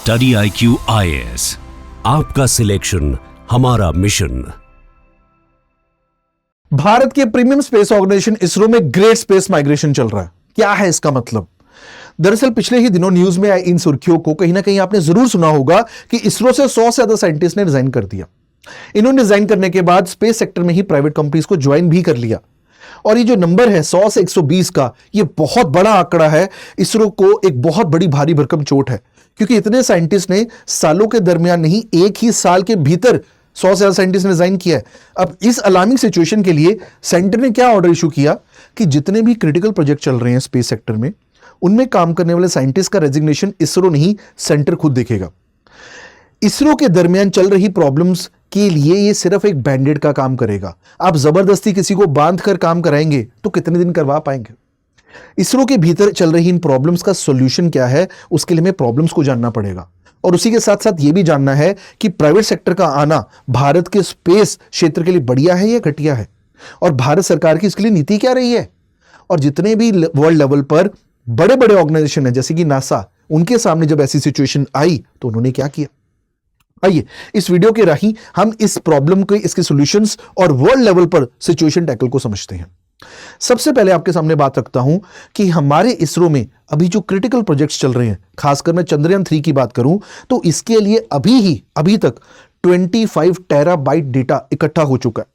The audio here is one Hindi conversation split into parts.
स्टडी IQ IAS, आपका सिलेक्शन हमारा मिशन। भारत के प्रीमियम स्पेस ऑर्गेनाइजेशन इसरो में ग्रेट स्पेस माइग्रेशन चल रहा है। क्या है इसका मतलब? दरअसल पिछले ही दिनों न्यूज में आई इन सुर्खियों को कहीं ना कहीं आपने जरूर सुना होगा कि इसरो से 100 से ज्यादा साइंटिस्ट ने रिजाइन कर दिया। इन्होंने रिजाइन करने के बाद स्पेस सेक्टर में ही प्राइवेट कंपनीज को ज्वाइन भी कर लिया। और ये जो नंबर है 100 से 120 का, ये बहुत बड़ा आंकड़ा है। इसरो को एक बहुत बड़ी भारी भरकम चोट है, क्योंकि इतने साइंटिस्ट ने सालों के दरमियान नहीं, एक ही साल के भीतर 100 से ज्यादा साइंटिस्ट ने रिजाइन किया है। अब इस अलार्मिंग सिचुएशन के लिए सेंटर ने क्या ऑर्डर इशू किया कि जितने भी क्रिटिकल प्रोजेक्ट चल रहे हैं स्पेस सेक्टर में, उनमें काम करने वाले साइंटिस्ट का रेजिग्नेशन इसरो नहीं, सेंटर खुद देखेगा। इसरो के दरमियान चल रही प्रॉब्लम्स के लिए ये सिर्फ एक बैंडेड का काम करेगा। आप जबरदस्ती किसी को बांध कर काम कराएंगे तो कितने दिन करवा पाएंगे? इसरो के भीतर चल रही इन प्रॉब्लम्स का सॉल्यूशन क्या है, उसके लिए हमें प्रॉब्लम्स को जानना पड़ेगा। और उसी के साथ साथ यह भी जानना है कि प्राइवेट सेक्टर का आना भारत के स्पेस क्षेत्र के लिए बढ़िया है या घटिया है, और भारत सरकार की इसके लिए नीति क्या रही है। और जितने भी वर्ल्ड लेवल पर बड़े बड़े ऑर्गेनाइजेशन है जैसे कि नासा, उनके सामने जब ऐसी सिचुएशन आई तो उन्होंने क्या किया। आइए इस वीडियो के राही हम इस प्रॉब्लम के, इसके सॉल्यूशंस और वर्ल्ड लेवल पर सिचुएशन टैकल को समझते हैं। सबसे पहले आपके सामने बात रखता हूं कि हमारे इसरो में अभी जो क्रिटिकल प्रोजेक्ट्स चल रहे हैं, खासकर मैं चंद्रयान 3 की बात करूं तो इसके लिए अभी तक 25 टेराबाइट डेटा इकट्ठा हो चुका है,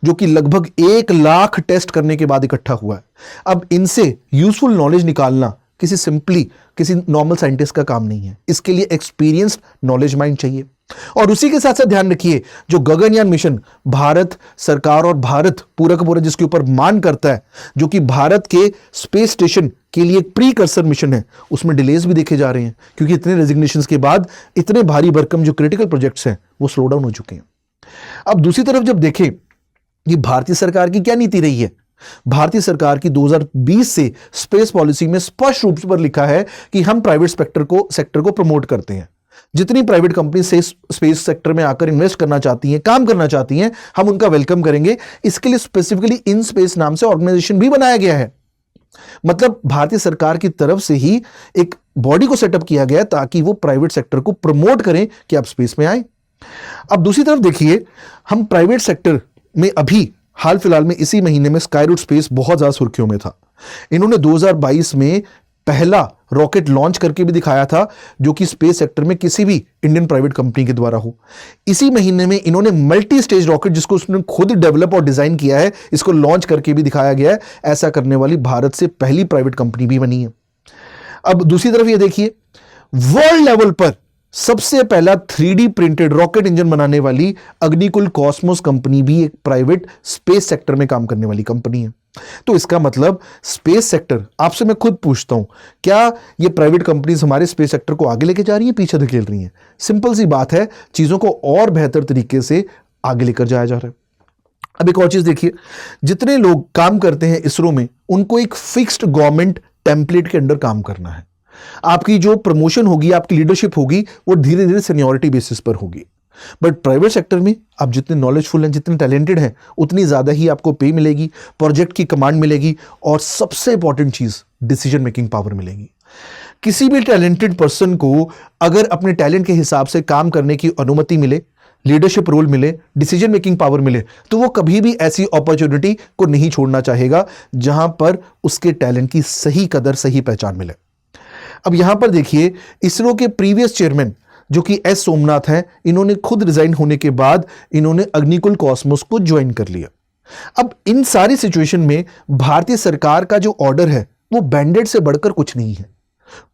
जो कि लगभग 1 लाख टेस्ट करने के बाद इकट्ठा हुआ है। अब इनसे यूजफुल नॉलेज निकालना किसी नॉर्मल साइंटिस्ट का काम नहीं है। इसके लिए एक्सपीरियंस्ड नॉलेज माइंड चाहिए। और उसी के साथ साथ ध्यान रखिए, जो गगनयान मिशन भारत सरकार और भारत पूरा का पूरा जिसके ऊपर मान करता है, जो कि भारत के स्पेस स्टेशन के लिए एक प्रीकर्सर मिशन है, उसमें डिलेज भी देखे जा रहे हैं, क्योंकि इतने रेजिग्नेशंस के बाद इतने भारी भरकम जो क्रिटिकल प्रोजेक्ट्स हैं वो स्लो डाउन हो चुके हैं। अब दूसरी तरफ जब देखें कि भारतीय सरकार की क्या नीति रही है, भारतीय सरकार की 2020 से स्पेस पॉलिसी में स्पष्ट रूप पर लिखा है कि हम प्राइवेट सेक्टर को प्रमोट करते हैं। जितनी प्राइवेट कंपनी से स्पेस सेक्टर में आकर इन्वेस्ट करना चाहती हैं, काम करना चाहती हैं, हम उनका वेलकम करेंगे। इसके लिए स्पेसिफिकली इन स्पेस नाम से ऑर्गेनाइजेशन भी बनाया गया है। मतलब भारतीय सरकार की तरफ से ही एक बॉडी को सेटअप किया गया ताकि वो प्राइवेट सेक्टर को प्रमोट करें कि आप स्पेस में आए। अब दूसरी तरफ देखिए, हम प्राइवेट सेक्टर में अभी हाल फिलहाल में इसी महीने में स्काईरूट स्पेस बहुत ज्यादा सुर्खियों में था। इन्होंने 2022 में पहला रॉकेट लॉन्च करके भी दिखाया था, जो कि स्पेस सेक्टर में किसी भी इंडियन प्राइवेट कंपनी के द्वारा हो। इसी महीने में इन्होंने मल्टी स्टेज रॉकेट, जिसको उसने खुद डेवलप और डिजाइन किया है, इसको लॉन्च करके भी दिखाया गया है। ऐसा करने वाली भारत से पहली प्राइवेट कंपनी भी बनी है। अब दूसरी तरफ ये देखिए, वर्ल्ड लेवल पर सबसे पहला 3D प्रिंटेड रॉकेट इंजन बनाने वाली अग्निकुल कॉस्मोस कंपनी भी एक प्राइवेट स्पेस सेक्टर में काम करने वाली कंपनी है। तो इसका मतलब स्पेस सेक्टर, आपसे मैं खुद पूछता हूं, क्या ये प्राइवेट कंपनीज हमारे स्पेस सेक्टर को आगे लेके जा रही हैं, पीछे धकेल रही हैं? सिंपल सी बात है, चीजों को और बेहतर तरीके से आगे लेकर जाया जा रहा है। अब एक और चीज देखिए, जितने लोग काम करते हैं इसरो में, उनको एक फिक्स्ड गवर्नमेंट टेम्पलेट के अंडर काम करना है। आपकी जो प्रमोशन होगी, आपकी लीडरशिप होगी, वो धीरे धीरे सीनियरिटी बेसिस पर होगी। बट प्राइवेट सेक्टर में आप जितने नॉलेजफुल हैं, जितने टैलेंटेड हैं, उतनी ज्यादा ही आपको पे मिलेगी, प्रोजेक्ट की कमांड मिलेगी, और सबसे इंपॉर्टेंट चीज, डिसीजन मेकिंग पावर मिलेगी। किसी भी टैलेंटेड पर्सन को अगर अपने टैलेंट के हिसाब से काम करने की अनुमति मिले, लीडरशिप रोल मिले, डिसीजन मेकिंग पावर मिले, तो वो कभी भी ऐसी अपॉर्चुनिटी को नहीं छोड़ना चाहेगा जहां पर उसके टैलेंट की सही कदर, सही पहचान मिले। अब यहां पर देखिए, इसरो के प्रीवियस चेयरमैन जो कि एस सोमनाथ हैं, इन्होंने खुद रिजाइन होने के बाद इन्होंने अग्निकुल कॉस्मोस को ज्वाइन कर लिया। अब इन सारी सिचुएशन में भारतीय सरकार का जो ऑर्डर है वो बैंडेड से बढ़कर कुछ नहीं है।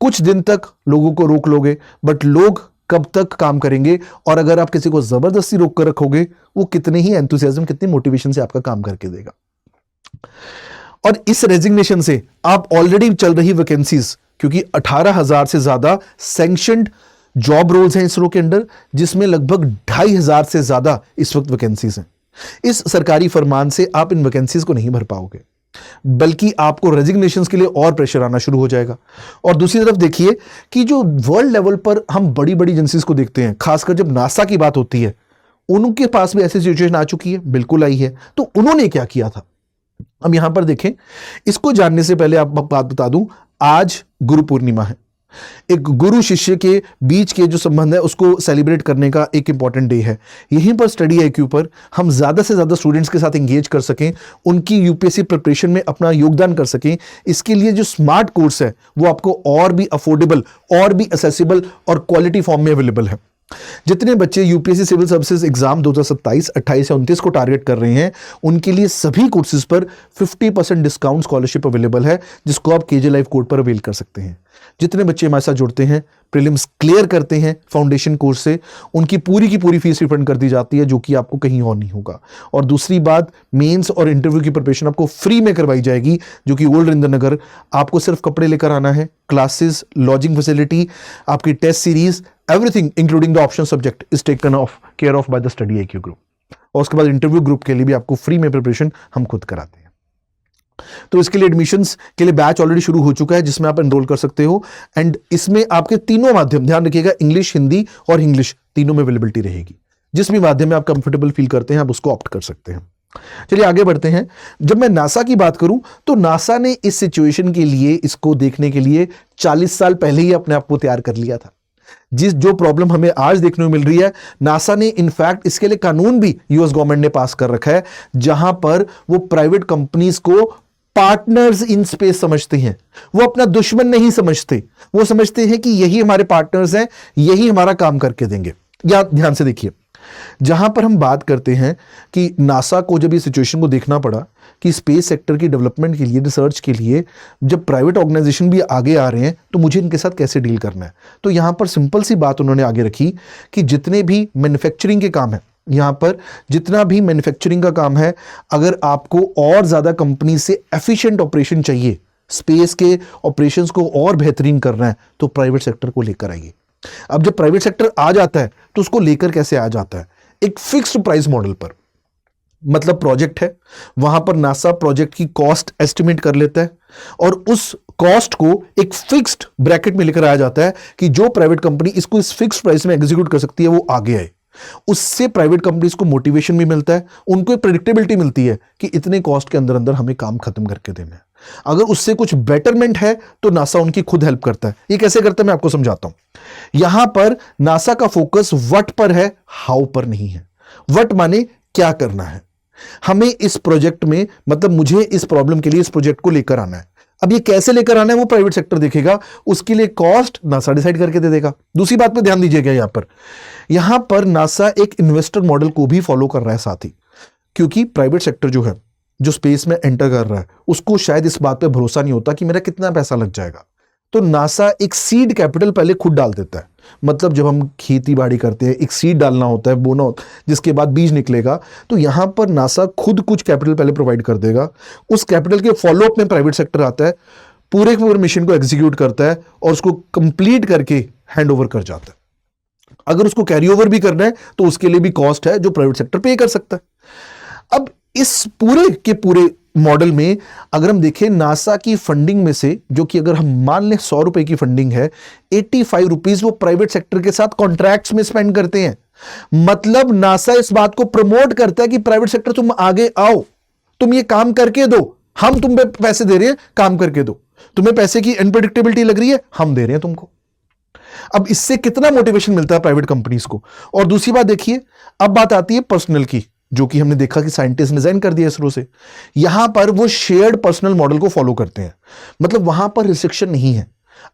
कुछ दिन तक लोगों को रोक लोगे, बट लोग कब तक काम करेंगे? और अगर आप किसी को जबरदस्ती रोक कर रखोगे, वो कितने ही एंथुसियाज्म, कितनी मोटिवेशन से आपका काम करके देगा। और इस रेजिग्नेशन से आप ऑलरेडी चल रही वैकेंसीज, क्योंकि 18,000 से ज्यादा सैंक्शनड जॉब रोल्स हैं इसरो के अंदर, जिसमें लगभग 2,500 से ज्यादा इस वक्त वैकेंसीज हैं। इस सरकारी फरमान से आप इन वैकेंसीज को नहीं भर पाओगे, बल्कि आपको रेजिग्नेशंस के लिए और प्रेशर आना शुरू हो जाएगा। और दूसरी तरफ देखिए कि जो वर्ल्ड लेवल पर हम बड़ी बड़ी एजेंसीज को देखते हैं, खासकर जब नासा की बात होती है, उनके पास भी ऐसी सिचुएशन आ चुकी है, बिल्कुल आई है। तो उन्होंने क्या किया था, अब यहां पर देखें। इसको जानने से पहले आप बात बता दूं, आज गुरु पूर्णिमा है। एक गुरु शिष्य के बीच के जो संबंध है उसको सेलिब्रेट करने का एक इंपॉर्टेंट डे है। यहीं पर स्टडी आईक्यू पर हम ज़्यादा से ज़्यादा स्टूडेंट्स के साथ एंगेज कर सकें, उनकी यूपीएससी प्रिपरेशन में अपना योगदान कर सकें। इसके लिए जो स्मार्ट कोर्स है वो आपको और भी अफोर्डेबल, और भी एक्सेसिबल और क्वालिटी फॉर्म में अवेलेबल है। जितने बच्चे यूपीएससी सिविल सर्विसेज एग्जाम 2027, 28 या 29 को टारगेट कर रहे हैं, उनके लिए सभी कोर्सेज पर 50% डिस्काउंट स्कॉलरशिप अवेलेबल है, जिसको आप केजे लाइव कोड पर अवेल कर सकते हैं। जितने बच्चे हमारे साथ जुड़ते हैं, प्रीलिम्स क्लियर करते हैं फाउंडेशन कोर्स से, उनकी पूरी की पूरी फीस रिफंड कर दी जाती है, जो कि आपको कहीं और नहीं होगा। और दूसरी बात, मेंस और इंटरव्यू की प्रिपरेशन आपको फ्री में करवाई जाएगी, जो कि ओल्ड इंद्रनगर। आपको सिर्फ कपड़े लेकर आना है, क्लासेस, लॉजिंग फैसिलिटी, आपकी test series, everything including the option subject is taken of care of by the study IQ group. और उसके बाद इंटरव्यू ग्रुप के लिए भी आपको फ्री में प्रिपरेशन हम खुद कराते हैं। तो इसके लिए एडमिशंस के लिए बैच ऑलरेडी शुरू हो चुका है, जिसमें आप एनरोल कर सकते हो। एंड इसमें आपके तीनों माध्यम, ध्यान रखिएगा, इंग्लिश, हिंदी और इंग्लिश तीनों में अवेलेबिलिटी रहेगी। जिस भी माध्यम में आप कंफर्टेबल फील करते हैं आप उसको ऑप्ट कर सकते हैं। चलिए आगे बढ़ते हैं। जब मैं नासा की बात करूं तो नासा ने इस सिचुएशन के लिए, इसको देखने के लिए 40 साल पहले ही अपने आप को तैयार कर लिया था। जो प्रॉब्लम हमें आज देखने को मिल रही है, नासा ने इनफैक्ट इसके लिए कानून भी यूएस गवर्नमेंट ने पास कर रखा है, जहां पर वो प्राइवेट कंपनीज को पार्टनर्स इन स्पेस समझते हैं। वो अपना दुश्मन नहीं समझते, वो समझते हैं कि यही हमारे पार्टनर्स हैं, यही हमारा काम करके देंगे। या ध्यान से देखिए, जहां पर हम बात करते हैं कि नासा को जब इस सिचुएशन को देखना पड़ा कि स्पेस सेक्टर की डेवलपमेंट के लिए, रिसर्च के लिए जब प्राइवेट ऑर्गेनाइजेशन भी आगे आ रहे हैं, तो मुझे इनके साथ कैसे डील करना है। तो यहां पर सिंपल सी बात उन्होंने आगे रखी कि जितने भी मैन्युफैक्चरिंग के काम है, यहां पर जितना भी मैन्युफैक्चरिंग का काम है, अगर आपको और ज्यादा कंपनी से एफिशिएंट ऑपरेशन चाहिए, स्पेस के ऑपरेशंस को और बेहतरीन करना है, तो प्राइवेट सेक्टर को लेकर आइए। अब जब प्राइवेट सेक्टर आ जाता है तो उसको लेकर कैसे आ जाता है? एक फिक्स्ड प्राइस मॉडल पर। मतलब प्रोजेक्ट है, वहां पर नासा प्रोजेक्ट की कॉस्ट एस्टिमेट कर लेता है और उस कॉस्ट को एक फिक्स्ड ब्रैकेट में लेकर आया जाता है कि जो प्राइवेट कंपनी इसको इस फिक्स्ड प्राइस में एग्जीक्यूट कर सकती है वो आगे आए। उससे प्राइवेट कंपनीज को मोटिवेशन भी मिलता है, उनको एक प्रेडिक्टेबिलिटी मिलती है कि इतने कॉस्ट के अंदर अंदर हमें काम खत्म करके देना है। अगर उससे कुछ बेटरमेंट है तो नासा उनकी खुद हेल्प करता है। ये कैसे करता है मैं आपको समझाता हूं। यहां पर नासा का फोकस व्हाट पर है, हाउ पर नहीं है। व्हाट माने क्या करना है हमें इस प्रोजेक्ट में, मतलब मुझे इस प्रॉब्लम के लिए इस प्रोजेक्ट को लेकर आना है। अब ये कैसे लेकर आना है वो प्राइवेट सेक्टर देखेगा, उसके लिए कॉस्ट नासा डिसाइड करके दे देगा। दूसरी बात पे ध्यान दीजिएगा, यहां पर नासा एक इन्वेस्टर मॉडल को भी फॉलो कर रहा है साथ ही, क्योंकि प्राइवेट सेक्टर जो है, जो स्पेस में एंटर कर रहा है, उसको शायद इस बात पे भरोसा नहीं होता कि मेरा कितना पैसा लग जाएगा। तो नासा एक सीड कैपिटल पहले खुद डाल देता है। मतलब जब हम खेती बाड़ी करते हैं, एक सीड डालना होता है, बोना होता है, जिसके बाद बीज निकलेगा। तो यहां पर नासा खुद कुछ कैपिटल पहले प्रोवाइड कर देगा। उस कैपिटल के फॉलोअप में प्राइवेट सेक्टर आता है, पूरे के पूरे मिशन को एग्जीक्यूट करता है और उसको कंप्लीट करके हैंड ओवर कर जाता है। अगर उसको कैरी ओवर भी करना है तो उसके लिए भी कॉस्ट है जो प्राइवेट सेक्टर पे कर सकता है। अब इस पूरे के पूरे मॉडल में अगर हम देखें, नासा की फंडिंग में से, जो कि अगर हम मान लें 100 रुपए की फंडिंग है, 85 रुपीज वो प्राइवेट सेक्टर के साथ कॉन्ट्रैक्ट्स में स्पेंड करते हैं। मतलब नासा इस बात को प्रमोट करता है कि प्राइवेट सेक्टर तुम आगे आओ, तुम ये काम करके दो, हम तुम पे पैसे दे रहे हैं, काम करके दो। तुम्हें पैसे की अनप्रेडिक्टेबिलिटी लग रही है, हम दे रहे हैं तुमको। अब इससे कितना मोटिवेशन मिलता है प्राइवेट कंपनीज को। और दूसरी बात देखिए, अब बात आती है पर्सनल की, जो कि हमने देखा कि साइंटिस्ट ने डिजाइन कर दिया इसरो से। यहां पर वो शेयर्ड पर्सनल मॉडल को फॉलो करते हैं। मतलब वहां पर रिस्ट्रिक्शन नहीं है,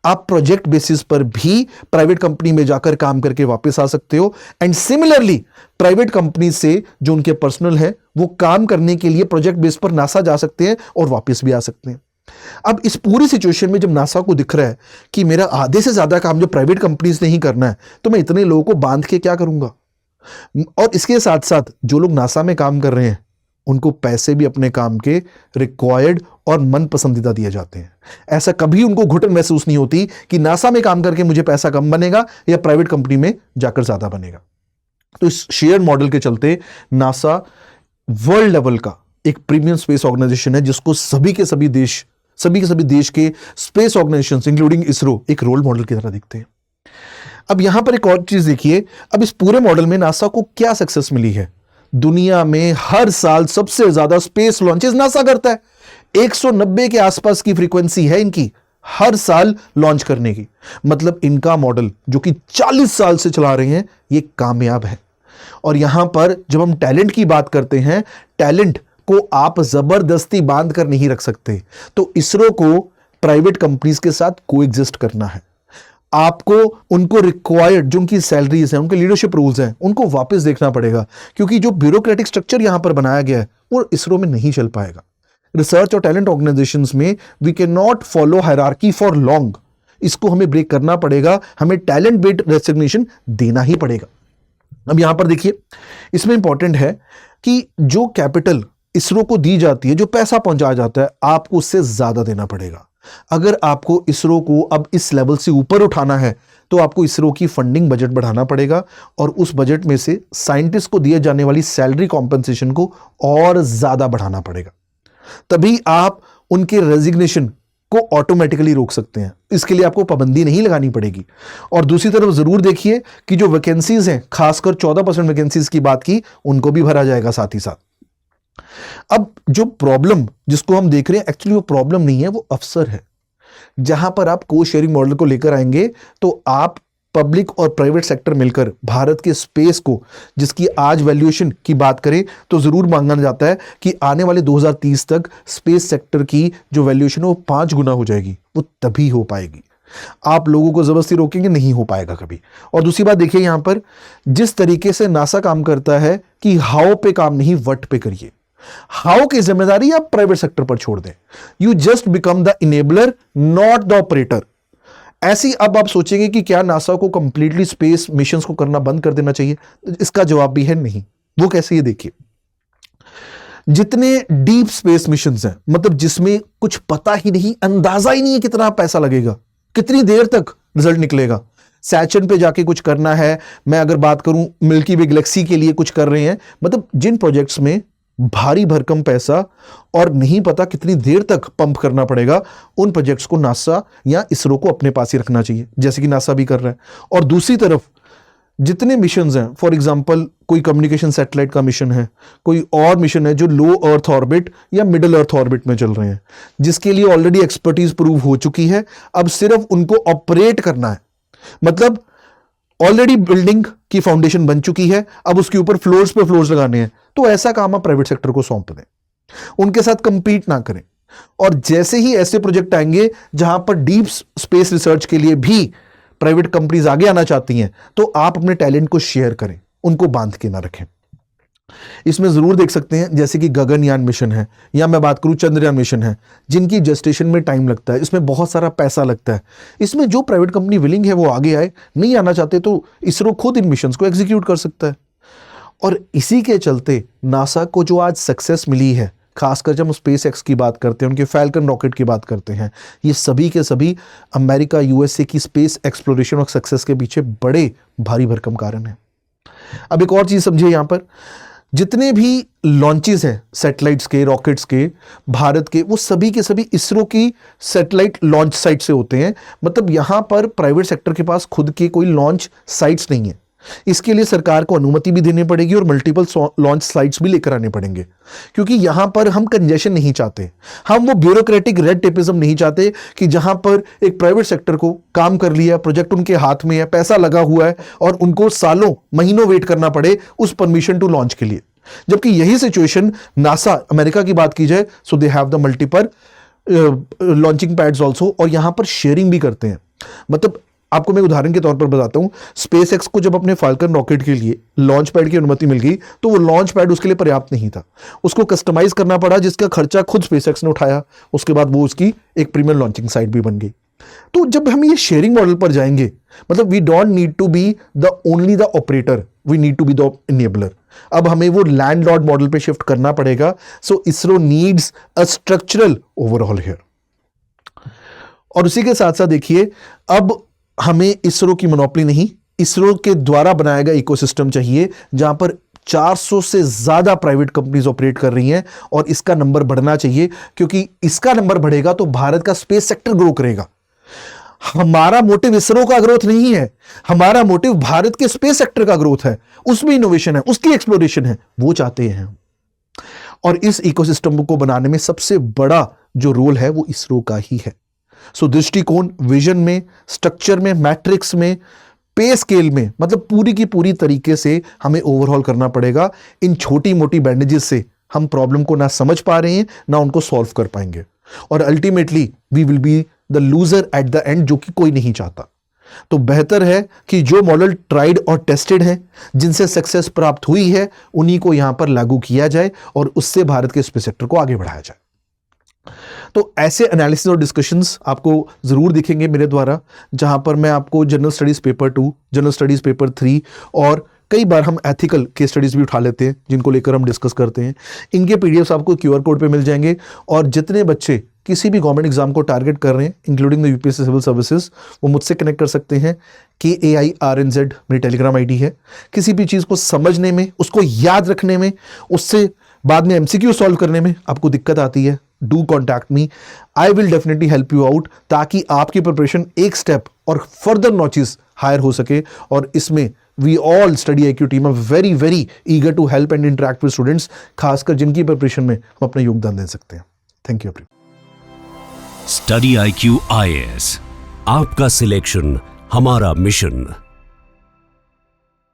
आप प्रोजेक्ट बेसिस पर भी प्राइवेट कंपनी में जाकर काम करके वापस आ सकते हो। एंड सिमिलरली प्राइवेट कंपनी से जो उनके पर्सनल है, वो काम करने के लिए प्रोजेक्ट बेस पर नासा जा सकते हैं और वापस भी आ सकते हैं। अब इस पूरी सिचुएशन में जब नासा को दिख रहा है कि मेरा आधे से ज्यादा काम जो प्राइवेट कंपनीज ने ही करना है, तो मैं इतने लोगों को बांध के क्या करूंगा। और इसके साथ साथ जो लोग नासा में काम कर रहे हैं, उनको पैसे भी अपने काम के रिक्वायर्ड और मन पसंदीदा दिए जाते हैं। ऐसा कभी उनको घुटन महसूस नहीं होती कि नासा में काम करके मुझे पैसा कम बनेगा या प्राइवेट कंपनी में जाकर ज्यादा बनेगा। तो इस शेयर मॉडल के चलते नासा वर्ल्ड लेवल का एक प्रीमियम स्पेस ऑर्गेनाइजेशन है, जिसको सभी के सभी देश के स्पेस ऑर्गेनाइजेशंस इंक्लूडिंग इसरो एक रोल मॉडल की तरह दिखते हैं। अब यहां पर एक और चीज देखिए, अब इस पूरे मॉडल में नासा को क्या सक्सेस मिली है। दुनिया में हर साल सबसे ज्यादा स्पेस लॉन्चेस नासा करता है। 190 के आसपास की फ्रीक्वेंसी है इनकी हर साल लॉन्च करने की। मतलब इनका मॉडल जो कि 40 साल से चला रहे हैं, ये कामयाब है। और यहां पर जब हम टैलेंट की बात करते हैं, टैलेंट को आप जबरदस्ती बांध कर नहीं रख सकते। तो इसरो को प्राइवेट कंपनीज के साथ कोएग्जिस्ट करना है। आपको उनको रिक्वायर्ड जो उनकी सैलरीज हैं, उनके लीडरशिप रूल्स हैं, उनको वापस देखना पड़ेगा, क्योंकि जो ब्यूरोक्रेटिक स्ट्रक्चर यहां पर बनाया गया है वो इसरो में नहीं चल पाएगा। रिसर्च और टैलेंट ऑर्गेनाइजेशंस में we can not follow hierarchy for long. इसको हमें ब्रेक करना पड़ेगा, हमें टैलेंट बेस्ड रेसिग्नेशन देना ही पड़ेगा। अब यहां पर देखिए, इसमें इंपॉर्टेंट है कि जो कैपिटल इसरो को दी जाती है, जो पैसा पहुंचाया जाता है, आपको उससे ज्यादा देना पड़ेगा। अगर आपको इसरो को अब इस लेवल से ऊपर उठाना है तो आपको इसरो की फंडिंग बजट बढ़ाना पड़ेगा और उस बजट में से साइंटिस्ट को दिए जाने वाली सैलरी कॉम्पेंसेशन को और ज्यादा बढ़ाना पड़ेगा। तभी आप उनके रेजिग्नेशन को ऑटोमेटिकली रोक सकते हैं। इसके लिए आपको पाबंदी नहीं लगानी पड़ेगी। और दूसरी तरफ जरूर देखिए कि जो वैकेंसीज हैं, खासकर 14% वैकेंसीज की बात की, उनको भी भरा जाएगा साथ ही साथ। अब जो प्रॉब्लम जिसको हम देख रहे हैं, एक्चुअली वो प्रॉब्लम नहीं है, वो अवसर है। जहां पर आप को शेयरिंग मॉडल को लेकर आएंगे तो आप पब्लिक और प्राइवेट सेक्टर मिलकर भारत के स्पेस को, जिसकी आज वैल्यूएशन की बात करें तो जरूर मांगा जाता है कि आने वाले 2030 तक स्पेस सेक्टर की जो वैल्यूएशन है वो 5 गुना हो जाएगी। वो तभी हो पाएगी। आप लोगों को जबरदस्ती रोकेंगे, नहीं हो पाएगा कभी। और दूसरी बात देखिए, यहां पर जिस तरीके से नासा काम करता है कि हाउ पे काम नहीं, वट पे करिए। हाउ की जिम्मेदारी आप प्राइवेट सेक्टर पर छोड़ दें। You just become the enabler, not the operator. ऐसी अब आप सोचेंगे कि क्या नासा को कंप्लीटली स्पेस मिशंस को करना बंद कर देना चाहिए? इसका जवाब भी है नहीं। वो कैसे, ये देखिए, जितने डीप स्पेस मिशंस हैं, मतलब जिसमें कुछ पता ही नहीं, अंदाजा ही नहीं है कितना पैसा लगेगा, कितनी देर तक रिजल्ट निकलेगा। सैचर्न पे जाके कुछ करना है, मैं अगर बात करूं मिल्की वे गैलेक्सी के लिए कुछ कर रहे हैं, मतलब जिन प्रोजेक्ट्स में भारी भरकम पैसा और नहीं पता कितनी देर तक पंप करना पड़ेगा, उन प्रोजेक्ट्स को नासा या इसरो को अपने पास ही रखना चाहिए, जैसे कि नासा भी कर रहा है। और दूसरी तरफ जितने मिशंस हैं, फॉर एग्जांपल कोई कम्युनिकेशन सैटेलाइट का मिशन है, कोई और मिशन है जो लो अर्थ ऑर्बिट या मिडिल अर्थ ऑर्बिट में चल रहे हैं, जिसके लिए ऑलरेडी एक्सपर्टीज प्रूव हो चुकी है, अब सिर्फ उनको ऑपरेट करना है। मतलब ऑलरेडी बिल्डिंग की फाउंडेशन बन चुकी है, अब उसके ऊपर फ्लोर्स पे फ्लोर्स लगाने हैं। तो ऐसा काम आप प्राइवेट सेक्टर को सौंप दें, उनके साथ कंपीट ना करें। और जैसे ही ऐसे प्रोजेक्ट आएंगे जहां पर डीप स्पेस रिसर्च के लिए भी प्राइवेट कंपनीज आगे आना चाहती हैं, तो आप अपने टैलेंट को शेयर करें, उनको बांध के ना रखें। इसमें जरूर देख सकते हैं जैसे कि गगनयान मिशन है, या मैं बात करूं चंद्रयान मिशन है, जिनकी जेस्टेशन में टाइम लगता है, इसमें बहुत सारा पैसा लगता है। इसमें जो प्राइवेट कंपनी विलिंग है वो आगे आए, नहीं आना चाहते तो इसरो खुद इन मिशंस को एग्जीक्यूट कर सकता है। और इसी के चलते नासा को जो आज सक्सेस मिली है, खासकर जब हम स्पेस एक्स की बात करते हैं, उनके फैल्कन रॉकेट की बात करते हैं, ये सभी के सभी अमेरिका यूएसए की स्पेस एक्सप्लोरेशन और सक्सेस के पीछे बड़े भारी भरकम कारण हैं। अब एक और चीज समझिए, यहां पर जितने भी लॉन्चेस हैं सैटेलाइट्स के, रॉकेट्स के, भारत के, वो सभी के सभी इसरो की सैटेलाइट लॉन्च साइट से होते हैं। मतलब यहां पर प्राइवेट सेक्टर के पास खुद के कोई लॉन्च साइट्स नहीं है। इसके लिए सरकार को अनुमति भी देनी पड़ेगी और मल्टीपल लॉन्च साइट्स भी लेकर आने पड़ेंगे, क्योंकि यहां पर हम कंजेशन नहीं चाहते, हम वो ब्यूरोक्रेटिक रेड टेपिज्म नहीं चाहते कि जहां पर एक प्राइवेट सेक्टर को काम कर लिया, प्रोजेक्ट उनके हाथ में है, पैसा लगा हुआ है और उनको सालों महीनों वेट करना पड़े उस परमिशन टू लॉन्च के लिए। जबकि यही सिचुएशन नासा अमेरिका की बात की जाए, so they have the multiple launching pads also, और यहां पर शेयरिंग भी करते हैं। मतलब आपको मैं उदाहरण के तौर पर बताता हूं, स्पेस एक्स को जब अपने फाल्कन रॉकेट के लिए लॉन्च पैड की अनुमति मिल गई, तो वो लॉन्च पैड उसके लिए पर्याप्त नहीं था, उसको कस्टमाइज करना पड़ा, जिसका खर्चा खुद स्पेस एक्स ने उठाया। उसके बाद वो उसकी एक प्रीमियम लॉन्चिंग साइट भी बन गई। तो जब हम ये शेयरिंग मॉडल पर जाएंगे, मतलब we don't need to be the only the operator, we need to be the enabler. अब हमें वो लैंडलॉर्ड मॉडल पे शिफ्ट करना पड़ेगा। So ISRO needs a structural overall here. और उसी के साथ साथ देखिए, अब हमें इसरो की मोनोपोली नहीं, इसरो के द्वारा बनाया गया इकोसिस्टम चाहिए, जहां पर 400 से ज्यादा प्राइवेट कंपनीज ऑपरेट कर रही हैं, और इसका नंबर बढ़ना चाहिए, क्योंकि इसका नंबर बढ़ेगा तो भारत का स्पेस सेक्टर ग्रो करेगा। हमारा मोटिव इसरो का ग्रोथ नहीं है, हमारा मोटिव भारत के स्पेस सेक्टर का ग्रोथ है, उसमें इनोवेशन है, उसकी एक्सप्लोरेशन है, वो चाहते हैं। और इस इकोसिस्टम को बनाने में सबसे बड़ा जो रोल है वो इसरो का ही है। सो दृष्टिकोण, विजन में, स्ट्रक्चर में, मैट्रिक्स में, पे स्केल में, मतलब पूरी की पूरी तरीके से हमें ओवरऑल करना पड़ेगा। इन छोटी मोटी बैंडेजेस से हम प्रॉब्लम को ना समझ पा रहे हैं ना उनको सॉल्व कर पाएंगे, और ultimately we will be the loser at the end, जो कि कोई नहीं चाहता। तो बेहतर है कि जो मॉडल ट्राइड और टेस्टेड हैं, जिनसे सक्सेस प्राप्त हुई है, उन्हीं को यहां पर लागू किया जाए और उससे भारत के स्पेस सेक्टर को आगे बढ़ाया जाए। तो ऐसे एनालिसिस और डिस्कशंस आपको जरूर दिखेंगे मेरे द्वारा, जहां पर मैं आपको general studies paper 2, general studies paper 3 और कई बार हम एथिकल केस स्टडीज भी उठा लेते हैं, जिनको लेकर हम डिस्कस करते हैं। इनके पीडीएफ्स आपको क्यूआर कोड पे मिल जाएंगे। और जितने बच्चे किसी भी गवर्नमेंट एग्जाम को टारगेट कर रहे हैं, including the UPSC civil services, वो मुझसे कनेक्ट कर सकते हैं। KAIRNZ मेरी टेलीग्राम आईडी है। किसी भी चीज़ को समझने में, उसको याद रखने में, उससे बाद में MCQ सॉल्व करने में आपको दिक्कत आती है, do contact me, I will definitely help you out, ताकि आपकी प्रिपरेशन एक स्टेप और फर्दर नॉचेस हायर हो सके। और इसमें we all study IQ team are very very eager to help and interact with students, खासकर जिनकी प्रिपरेशन में हम अपना योगदान दे सकते हैं। Thank you. Study IQ IAS, आपका सिलेक्शन हमारा मिशन।